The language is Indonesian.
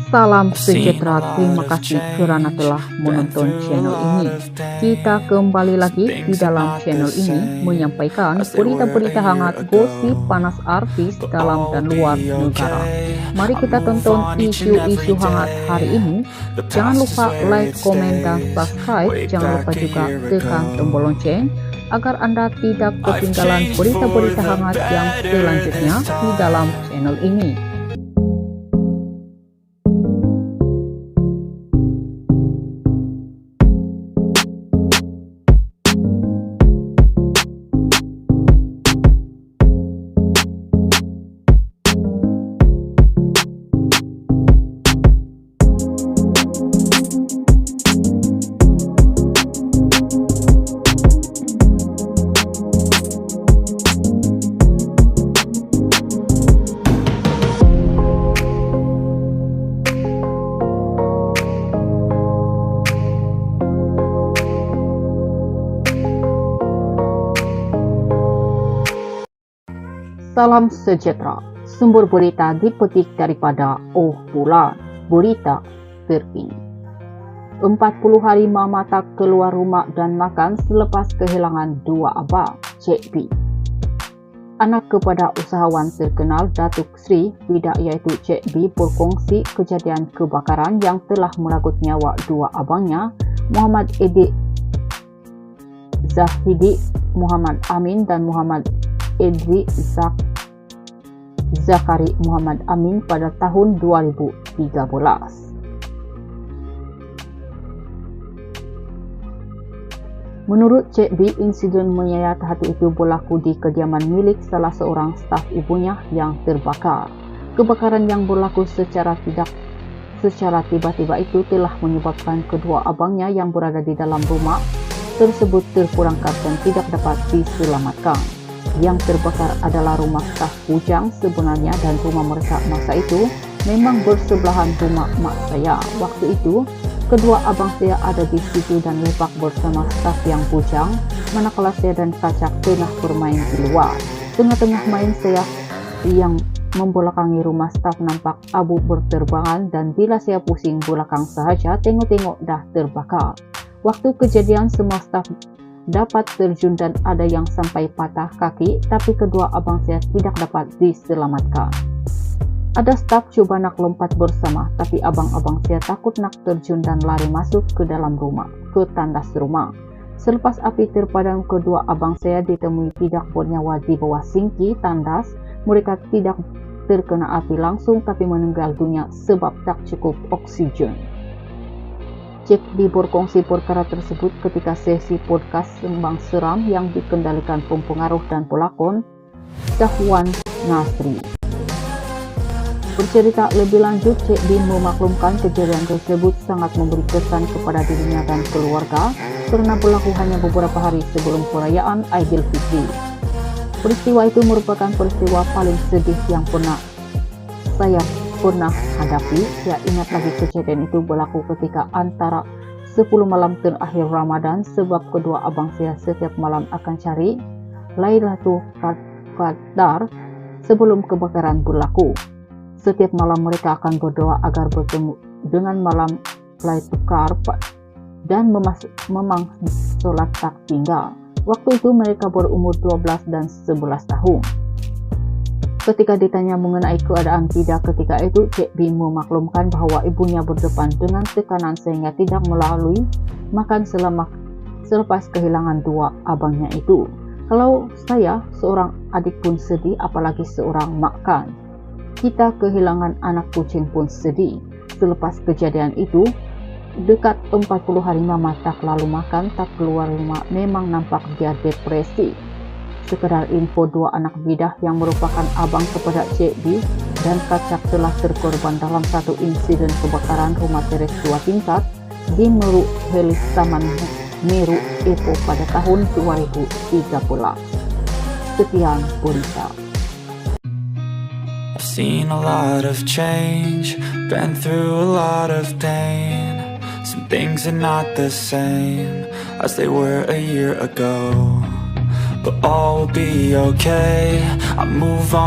Salam sejahtera, terima kasih karena telah menonton channel ini. Kita kembali lagi di dalam channel ini menyampaikan berita-berita hangat, gosip panas artis dalam dan luar negara. Mari kita tonton isu-isu hangat hari ini. Jangan lupa like, komen, dan subscribe. Jangan lupa juga tekan tombol lonceng agar Anda tidak ketinggalan berita-berita hangat yang selanjutnya di dalam channel ini. Salam sejahtera, sumber berita dipetik daripada Oh Bulan, berita terkini. 40 hari Mama tak keluar rumah dan makan selepas kehilangan dua abang, Cik B. Anak kepada usahawan terkenal Datuk Sri Bidak yaitu Cik B berkongsi kejadian kebakaran yang telah merenggut nyawa dua abangnya, Muhammad Edi Zahidi, Muhammad Amin dan Muhammad Edri Zakari Muhammad Amin pada tahun 2013. Menurut Cik B, insiden menyayat hati itu berlaku di kediaman milik salah seorang staf ibunya yang terbakar. Kebakaran yang berlaku secara tiba-tiba itu telah menyebabkan kedua abangnya yang berada di dalam rumah tersebut terperangkap dan tidak dapat diselamatkan. Yang terbakar adalah rumah staf bujang sebenarnya dan rumah mereka masa itu memang bersebelahan rumah mak saya. Waktu itu, kedua abang saya ada di situ dan lepak bersama staf yang bujang, manakala saya dan Kacak tengah bermain di luar. Tengah-tengah main saya yang membelakangi rumah staf nampak abu berterbangan dan bila saya pusing belakang sahaja tengok-tengok dah terbakar. Waktu kejadian semua staf dapat terjun dan ada yang sampai patah kaki, tapi kedua abang saya tidak dapat diselamatkan. Ada staf cuba nak lompat bersama, tapi abang-abang saya takut nak terjun dan lari masuk ke dalam rumah, ke tandas rumah. Selepas api terpadam, kedua abang saya ditemui tidak bernyawa di bawah singki tandas. Mereka tidak terkena api langsung, tapi meninggal dunia sebab tak cukup oksigen. Cik B berkongsi perkara tersebut ketika sesi podcast Sembang Seram yang dikendalikan pempengaruh dan pelakon Syahwan Nasri. Bercerita lebih lanjut, Cik B memaklumkan kejadian tersebut sangat memberi kesan kepada dirinya dan keluarga karena berlaku hanya beberapa hari sebelum perayaan Aidilfitri. Peristiwa itu merupakan peristiwa paling sedih yang saya pernah hadapi. Saya ingat lagi kejadian itu berlaku ketika antara 10 malam terakhir Ramadan, sebab kedua abang saya setiap malam akan cari Lailatul Qadar sebelum kebakaran berlaku. Setiap malam mereka akan berdoa agar bertemu dengan malam Lailatul Qadar dan memang sholat tak tinggal. Waktu itu mereka berumur 12 dan 11 tahun. Ketika ditanya mengenai keadaan Bidak ketika itu, Cik B memaklumkan bahwa ibunya berdepan dengan tekanan sehingga tidak melalui makan selepas kehilangan dua abangnya itu. Kalau saya, seorang adik pun sedih, apalagi seorang mak kan. Kita kehilangan anak kucing pun sedih. Selepas kejadian itu, dekat 40 hari Mama tak lalu makan, tak keluar rumah, memang nampak dia depresi. Sekedar info, dua anak bidah yang merupakan abang kepada Cik B dan Kacak telah terkorban dalam satu insiden kebakaran rumah teres 2 tingkat di Meru Helis Taman Meru Epo pada tahun 2013. Sekian berita. I've seen a lot of change, been through a lot of pain. Some things are not the same as they were a year ago. But all will be okay, I move on.